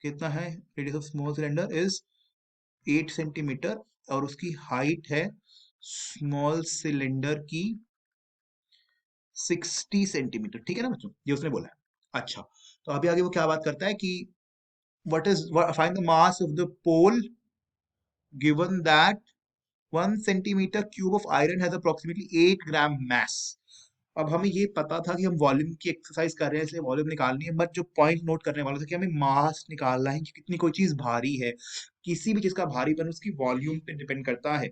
कितना है, radius of small cylinder is 8 centimetre, और उसकी हाइट है स्मॉल सिलेंडर की 60 सेंटीमीटर, ठीक है ना बच्चों, ये उसने बोला है। अच्छा, तो अभी आगे वो क्या बात करता है कि what is, find the mass of the pole given that 1 centimeter cube of iron has approximately 8 gram mass, अब हमें ये पता था कि हम वॉल्यूम की एक्सरसाइज कर रहे हैं इसलिए वॉल्यूम निकालनी है, बट जो पॉइंट नोट करने वाला था कि हमें मास निकालना है कि कितनी कोई चीज भारी है। किसी भी चीज का भारीपन उसकी वॉल्यूम पे डिपेंड करता है।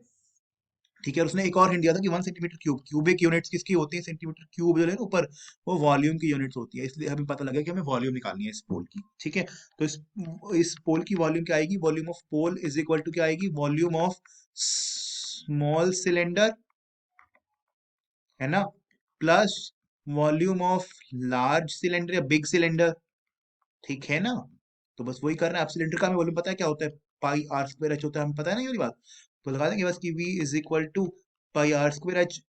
ठीक है, और उसने एक और हिंट दिया था कि 1 सेंटीमीटर क्यूब, क्यूबिक यूनिट्स किसकी होती है, सेंटीमीटर क्यूब जो है ना ऊपर, वो वॉल्यूम की यूनिट्स होती है, इसलिए हमें पता लगा कि हमें वॉल्यूम निकालनी है इस पोल की। ठीक है, तो इस पोल की वॉल्यूम क्या आएगी, volume of pole is equal to क्या आएगी, वॉल्यूम ऑफ स्मॉल सिलेंडर, है ना, plus volume of large cylinder या बिग सिलेंडर। ठीक है ना, तो बस वही करना है। अब सिलेंडर का हमें वॉल्यूम पता है क्या होता है, पाई आर स्क्वायर एच होता है, हमें पता है ना ये वाली बात। तो लगा देंगे बस कि v is equal to pi are square H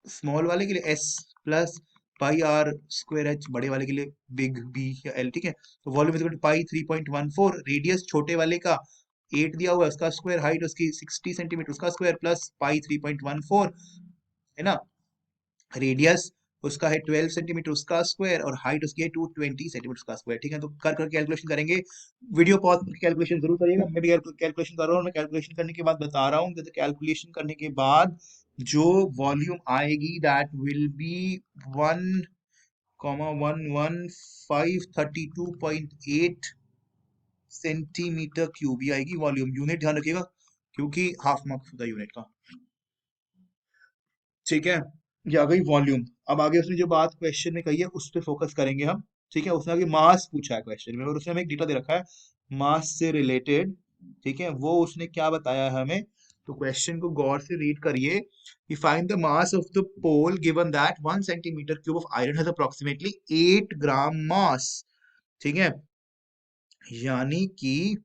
small वाले के लिए, S plus pi are square H बड़े वाले के लिए, बिग बी या एल। ठीक है, तो volume is equal to pi 3.14, radius छोटे वाले का 8 दिया हुआ है उसका स्क्वायर, हाइट उसकी 60 सेंटीमीटर उसका स्क्वायर, प्लस पाई 3.14, है ना, रेडियस उसका है 12 सेंटीमीटर उसका स्क्वायर, और हाइट उसकी है 220 सेंटीमीटर उसका स्क्वायर। ठीक है, तो कर कर कैलकुलेशन करेंगे। वीडियो पॉज करके कैलकुलेशन जरूर करिएगा, मैं भी कैलकुलेशन कर रहा हूँ, मैं कैलकुलेशन करने के बाद बता रहा हूँ कि कैलकुलेशन करने के बाद जो वॉल्यूम आएगी that will B 1,11532.8 centimetre cube, ये आएगी वॉल्यूम। यूनिट ध्यान रखिएगा क्योंकि हाफ मार्क्स होता है यूनिट का। ठीक है, ये आ गई वॉल्यूम। अब आगे उसने जो बात क्वेश्चन में कही है उस पर फोकस करेंगे हम। ठीक है, उसने आगे मास पूछा है क्वेश्चन में, और उसने हमें एक डेटा दे रखा है मास से रिलेटेड। ठीक है, वो उसने क्या बताया है हमें, तो क्वेश्चन को गौर से रीड करिए कि find the mass of the pole given that 1 centimetre cube of iron has approximately 8 gram mass. ठीक है, यानी कि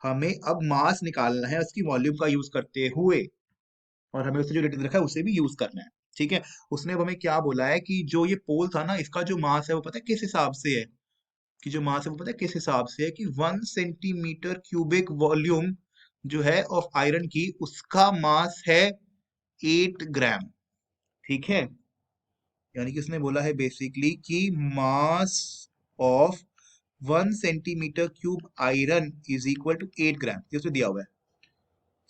हमें अब मास निकालना है उसकी वॉल्यूम का यूज करते हुए, और हमें उससे जो डेटा रखा है उसे भी यूज करना है। ठीक है, उसने अब हमें क्या बोला है कि जो ये पोल था ना इसका जो मास है वो पता है किस हिसाब से है, कि जो मास है वो पता है किस हिसाब से है, कि 1 सेंटीमीटर क्यूबिक वॉल्यूम जो है ऑफ आयरन की उसका मास है 8 ग्राम। ठीक है, यानी कि उसने बोला है बेसिकली कि mass of 1 centimetre cube iron is equal to 8 gram, ये उसने दिया हुआ है।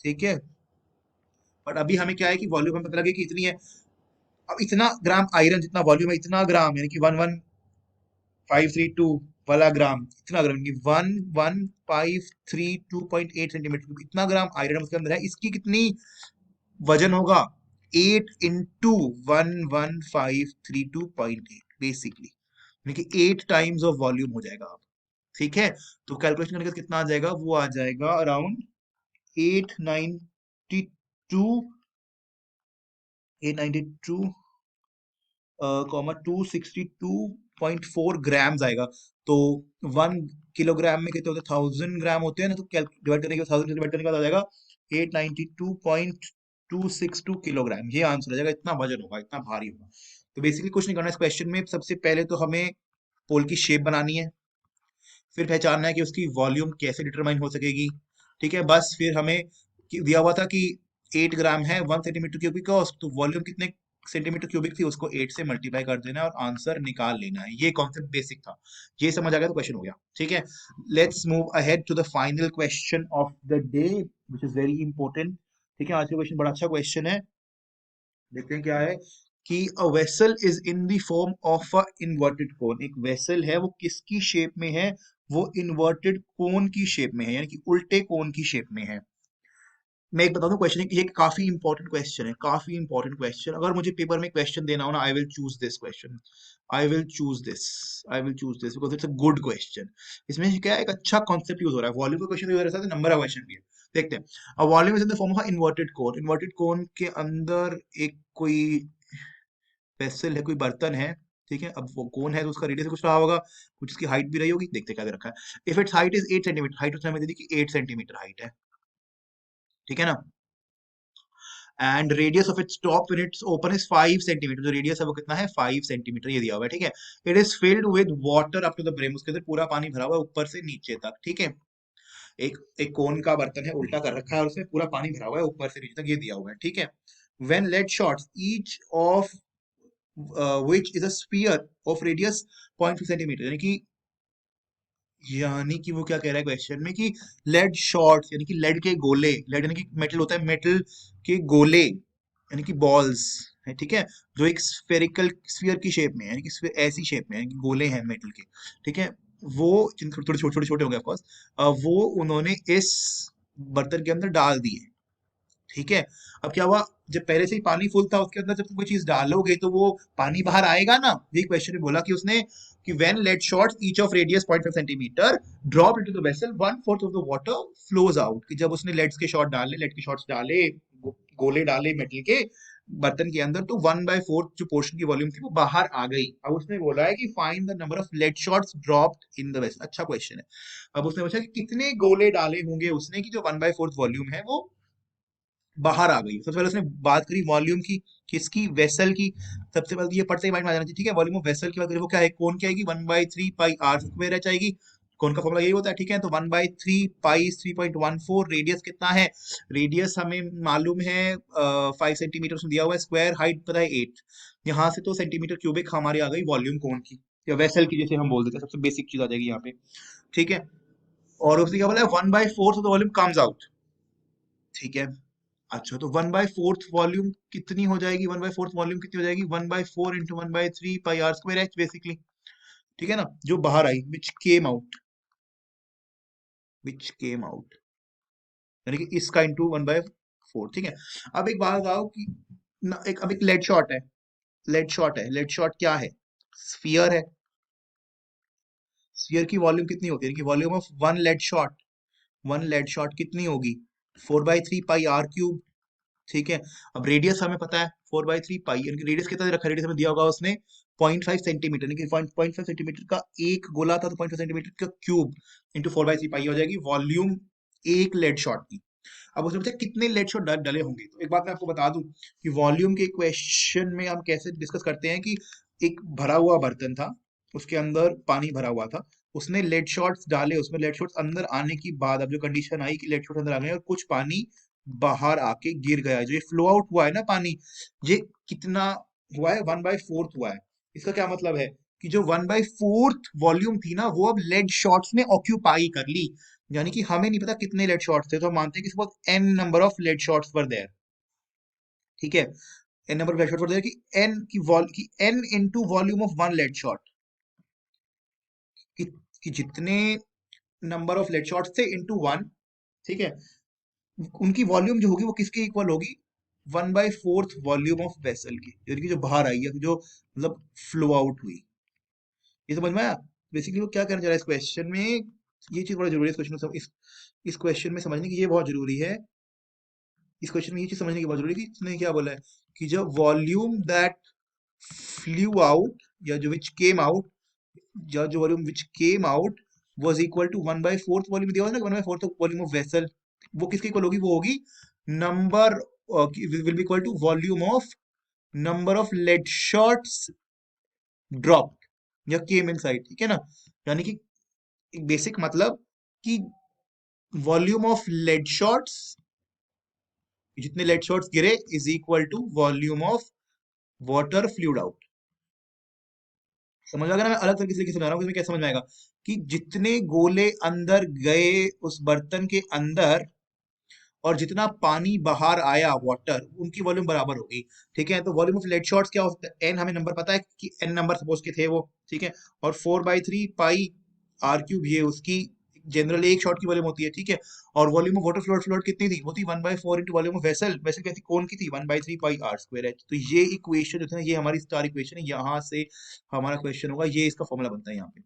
ठीक है, बट अभी हमें क्या है कि वॉल्यूम हमें पता लगे कि इतनी है। अब इतना ग्राम आयरन जितना वॉल्यूम है, इतना ग्राम यानी कि 11532 वाला ग्राम, इतना ग्राम यानी 11532.8 सेंटीमीटर, इतना ग्राम आयरन उसके अंदर है, इसकी कितनी वजन होगा, 8 इंटू 11532.8 बेसिकली, यानी कि 8 टाइम्स ऑफ वॉल्यूम हो जाएगा अब। ठीक है, तो कैलकुलेशन करने का कितना आ जाएगा, वो आ जाएगा अराउंड 892 892 262.4 ग्राम्स आएगा। तो 1 किलोग्राम में कितने होते हैं, 1000 ग्राम होते हैं ना, तो डिवाइड करने के बाद 1000 से डिवाइड करने के बाद आ जाएगा 892.262 किलोग्राम, ये आंसर आ जाएगा, इतना वजन होगा, इतना भारी होगा। तो बेसिकली कुछ नहीं करना है इस क्वेश्चन में, सबसे पहले तो हमें पोल की शेप बनानी है, फिर पहचानना है कि उसकी वॉल्यूम कैसे डिटरमाइन हो सकेगी। ठीक है, बस फिर हमें दिया हुआ था कि 8 ग्राम है 1 सेंटीमीटर क्यूबिक का, तो वॉल्यूम कितने सेंटीमीटर क्यूबिक थी उसको 8 से मल्टीप्लाई कर देना है और आंसर निकाल लेना है। ये कॉन्सेप्ट बेसिक था, ये समझ आ गया तो क्वेश्चन हो गया। ठीक है, let's move ahead to the final question of the day which is very important. ठीक है, आज का क्वेश्चन बड़ा अच्छा क्वेश्चन है। देखते हैं क्या है, कि a vessel is in the form of a inverted कोन, एक वेसल है वो किसकी शेप में है, वो इन्वर्टेड कोन की शेप में है, यानी कि उल्टे कोन की शेप में है। मैं एक बता दूं क्वेश्चन, ये काफी इंपॉर्टेंट क्वेश्चन है, काफी इंपॉर्टेंट क्वेश्चन। अगर मुझे पेपर में क्वेश्चन देना हो ना, I will choose this question, I will choose this, I will choose this because it's a good question. इसमें क्या है, एक अच्छा कॉन्सेप्ट यूज हो रहा है, वॉल्यूम का क्वेश्चन भी हो रहा है, नंबर का क्वेश्चन भी है। देखते हैं, a volume is in the form of inverted cone, inverted कोन के अंदर एक कोई वेसल है, कोई बर्तन है। ठीक है, अब वो कौन है तो उसका रेडियस कुछ रहा होगा, कुछ उसकी हाइट भी रही होगी, देखते क्या दे रखा है। If it's height is 8 centimetre, height उसने हमें दे दी कि 8 सेंटीमीटर हाइट है। ठीक है ना, and radius of its top when it's open is 5 centimetre, जो रेडियस है वो कितना है 5 सेंटीमीटर, ये दिया हुआ है। ठीक है, it is filled with water up to the brim, उसके अंदर पूरा पानी भरा हुआ है ऊपर से नीचे तक। ठीक है, एक एक कोन का बर्तन है, उल्टा कर रखा है और उसमें पूरा पानी भरा हुआ है ऊपर से नीचे तक, ये दिया हुआ है। ठीक है, when lead shots each of which is a sphere of radius 0.2 centimetre, यानी कि वो क्या कह रहा है क्वेश्चन में कि लेड शॉट्स यानी कि लेड के गोले, लेड यानी कि मेटल होता है, मेटल के गोले यानी कि बॉल्स, है, ठीक है, जो एक स्फेरिकल स्फीयर की शेप में है, यानी कि ऐसी शेप में है, यानी कि गोले हैं मेटल के, ठीक है, वो जिन थोड़े थोड़े छोटे छोटे छोटे हो गए ऑफकोर्स, वो उन्होंने इस बर्तन के अंदर डाल दिए, ठीक है। अब क्या हुआ, जब पहले से ही पानी फुल था उसके अंदर, जब तुम कोई चीज डालोगे तो वो पानी बाहर आएगा ना। ये क्वेश्चन में बोला कि उसने कि when lead shots each of radius 0.5 centimetre drop into the vessel 1/4 of the water flows out, कि जब उसने लेड्स के शॉट डाले, लेड के शॉट्स डाले, गोले डाले मेटल के बर्तन के अंदर, तो 1/4 जो पोर्शन की वॉल्यूम थी वो बाहर आ गई। अब उसने बोला है कि find the number of lead shots dropped in the vessel. अच्छा क्वेश्चन है। अब उसने पूछा कि कितने गोले डाले होंगे उसने कि जो 1/4 वॉल्यूम है वो बाहर आ गई। सबसे पहले उसने बात करी वॉल्यूम की, किसकी, वेसल की। सबसे पहले तो ये पढ़ते ही माइंड में आ जाना चाहिए, ठीक है। वॉल्यूम ऑफ वेसल की बात करें, वो क्या है, कौन क्या आएगी, 1/3 पाई आर स्क्वायर आएगी। कौन का फॉर्मूला यही होता है, ठीक है। तो 1/3 पाई 3.14, रेडियस कितना है, रेडियस हमें मालूम है 5 सेंटीमीटर उसमें दिया हुआ है, स्क्वायर हाइट पता है 8। यहाँ से तो सेंटीमीटर क्यूबिक हमारी आ गई वॉल्यूम कौन की, या वेसल की जैसे हम बोल देते हैं, सबसे बेसिक चीज आ जाएगी यहाँ पे, ठीक है। और उसने क्या बोला है, 1/4 of the volume comes out, ठीक है। अच्छा, तो 1/4 वॉल्यूम कितनी हो जाएगी, 1/4 वॉल्यूम कितनी हो जाएगी, 1/4 into 1/3 pi are square h basically, ठीक है ना, जो बाहर आई, विच केम आउट, यानी कि इसका इंटू 1/4, ठीक है। अब एक बात बताओ कि अब एक लेड शॉट है, लेड शॉट क्या है, स्फीयर है। स्फीयर की वॉल्यूम कितनी होती है, कि volume of one lead shot कितनी होगी, 4/3 पाई आर क्यूब, ठीक है। अब रेडियस हमें पता है 4/3 पाई, यानी कि रेडियस कितना दे रखा है, रेडियस हमें दिया होगा उसने 0.5 सेंटीमीटर, यानी कि 0.5 सेंटीमीटर का एक गोला था, तो 0.5 सेंटीमीटर का क्यूब इंटू 4/3 पाई हो जाएगी वॉल्यूम एक लेड शॉट की। अब उसने पूछा कितने लेड शॉट डले होंगे। तो एक बात मैं आपको बता दूं कि वॉल्यूम के क्वेश्चन में हम कैसे डिस्कस करते हैं कि एक भरा हुआ बर्तन था, उसके अंदर पानी भरा हुआ था, उसने लेड शॉट्स डाले, उसमें लेड शॉट्स अंदर आने की बाद अब जो कंडीशन आई कि लेड शॉट्स अंदर आ गए और कुछ पानी बाहर आके गिर गया, जो ये फ्लो आउट हुआ है ना पानी, ये कितना हुआ है, 1/4 हुआ है। इसका क्या मतलब है कि जो 1/4 वॉल्यूम थी ना, वो अब लेड शॉट्स ने ऑक्यूपाई कर ली। यानी कि हमें नहीं पता कितने लेड शॉट्स थे, तो हम मानते हैं कि suppose n number of lead shots were there, ठीक है। N number of lead shots were there, कि एन की n into volume of one lead shot, कि, कि जितने नंबर ऑफ लेड शॉट्स थे इनटू वन, ठीक है, उनकी वॉल्यूम जो होगी वो किसके इक्वल होगी, 1/4 वॉल्यूम ऑफ वेसल की, यानी कि जो बाहर आई है, जो मतलब फ्लो आउट हुई। ये समझ में आया। बेसिकली वो क्या करना चाह रहा है इस क्वेश्चन में, ये चीज बड़ा जरूरी है इस क्वेश्चन में, इस क्वेश्चन में समझने की ये बहुत जरूरी है। इस क्वेश्चन में ये चीज समझने की बहुत जरूरी है कि इसने क्या बोला है कि जब वॉल्यूम दैट फ्लू आउट, या जो विच केम आउट, या जो volume which came out was equal to 1/4 volume दिया हुआ है ना, 1/4 वॉल्यूम ऑफ वेसल, वो किसके इक्वल होगी, वो होगी number, will be equal to volume of number of lead shots dropped या केम इनसाइड, ठीक है ना। यानी कि एक बेसिक मतलब कि वॉल्यूम ऑफ लेड शॉट्स, जितने लेड शॉट्स गिरे is equal to volume of water flowed out. समझ आ गया ना, मैं अलग तरीके से समझा रहा हूँ, इसमें क्या समझ में आएगा कि जितने गोले अंदर गए उस बर्तन के अंदर और जितना पानी बाहर आया वाटर, उनकी वॉल्यूम बराबर होगी, ठीक है। तो वॉल्यूम ऑफ लेड शॉट्स क्या हो सकता है, एन हमें नंबर पता है कि एन नंबर सपोज के थे वो, ठीक है। और 4/3 पाई आर क्यूब ये उसकी जनरल एक शॉट की वॉल्यूम होती है, ठीक है। और वॉल्यूम ऑफ वाटर फ्लोट कितनी थी, वो थी 1/4 into volume of vessel, vessel कैसी कौन की थी, 1/3 पाई आर स्क्वायर एच। तो ये इक्वेशन जो है ना, ये हमारी स्टार इक्वेशन है, यहाँ से हमारा क्वेश्चन होगा, ये इसका फॉर्मूला बनता है यहाँ पे।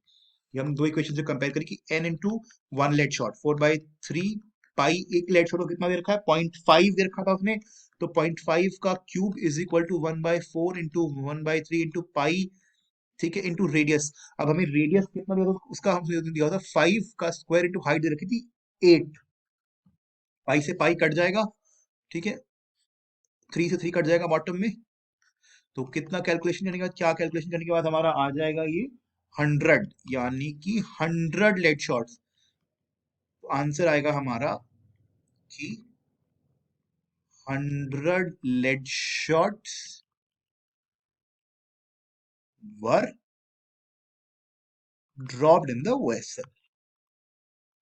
ये हम दो इक्वेशन से कंपेयर करें कि n into one lead shot, 4/3 pi, एक लेट शॉट को कितना दे रखा है, 0.5 दे रखा था उसने, तो 0.5 का cube is equal to 1/4 into 1/3 into pi, ठीक है, इंटू रेडियस। अब हमें रेडियस कितना दिया था, उसका हमसे दिया था 5 का स्क्वायर इंटू हाइट दे रखी थी 8, पाई से पाई कट जाएगा, ठीक है, 3 से 3 कट जाएगा बॉटम में, तो कितना कैलकुलेशन करने के बाद, क्या कैलकुलेशन करने के बाद हमारा आ जाएगा ये 100, यानी कि 100 लेट शॉट्स। तो आंसर आएगा हमारा कि 100 lead shots were dropped in the vessel,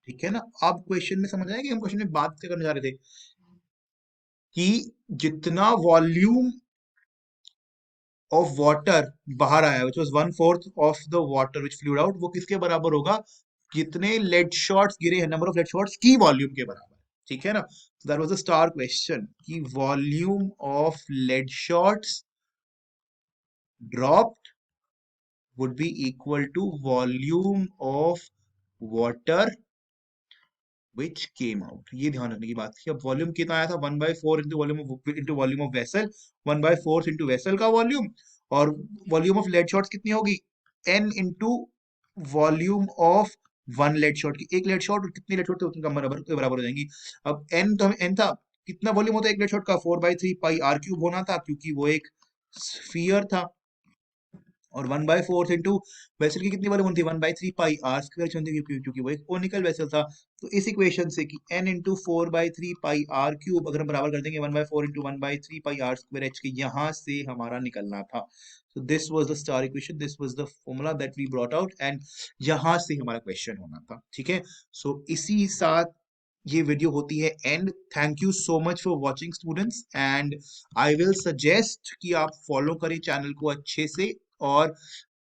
ठीक है ना। अब क्वेश्चन में समझ आया कि हम क्वेश्चन में बात क्या करने जा रहे थे, कि जितना वॉल्यूम ऑफ वाटर बाहर आया, which was 1/4 of the water which fluid out, वो किसके बराबर होगा? कितने लेड शॉट्स गिरे हैं, नंबर ऑफ लेड शॉट्स की वॉल्यूम के बराबर। ठीक है ना? So that was a star question कि volume of lead shots dropped would be equal to volume of water which came out। ये ध्यान रखने की बात थी। अब वॉल्यूम कितना आया था? 1/4 into volume of vessel, 1/4 into vessel का वॉल्यूम। और वॉल्यूम ऑफ लेड शॉट्स कितनी होगी? n into volume of one lead shot की। एक लेड शॉट और कितनी लेड शॉट थे उनका बराबर के बराबर हो जाएंगी। अब n तो हमें n था, कितना वॉल्यूम होता है एक लेड शॉट का? 4/3 पाई आर क्यूब होना था, क्योंकि वो एक स्फीयर था। और 1/4 इंटू वेसल की कितनी वॉल्यूम थी? 1/3 पाई आर स्क्वायर थी, क्योंकि वो एक कोनिकल वेसल था। तो इस इक्वेशन से कि n into 4/3 pi r cube अगर हम बराबर कर देंगे 1/4 into 1/3 pi are square h के, यहां से हमारा निकलना था। So this was the star equation, this was the formula that we brought out, and यहां से हमारा क्वेश्चन होना था। ठीक है, सो इसी साथ ये वीडियो होती है and. Thank you so much for watching students, and I will suggest कि आप फॉलो करें चैनल को अच्छे से, और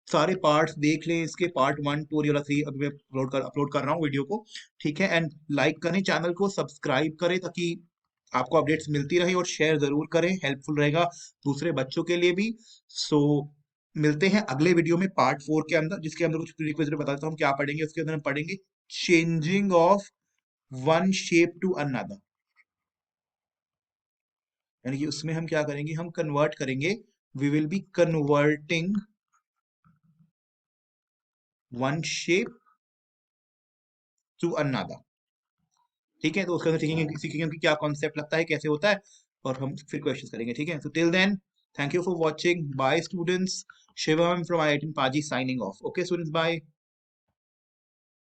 सारे पार्ट्स देख लें इसके, पार्ट 1, 2 और ये वाला 3 अभी मैं अपलोड कर रहा हूँ वीडियो को। ठीक है, एंड लाइक करें चैनल को, सब्सक्राइब करें ताकि आपको अपडेट्स मिलती रहे, और शेयर जरूर करें, हेल्पफुल रहेगा दूसरे बच्चों के लिए भी। सो मिलते हैं अगले वीडियो में पार्ट 4 के अंदर, जिसके अंदर कुछ प्रीरिक्विजिट बता देता हूँ हम क्या पढ़ेंगे। उसके अंदर हम पढ़ेंगे changing of one shape to another, यानी कि उसमें हम क्या करेंगे? हम कन्वर्ट करेंगे, we will be converting one shape to another. ठीक है, तो उसके अंदर सीखेंगे कि क्या कॉन्सेप्ट लगता है, कैसे होता है, और हम फिर क्वेश्चन करेंगे। ठीक है, तो till then thank you for watching, bye students. Shivam from IIT पाजी signing off. Okay students, bye.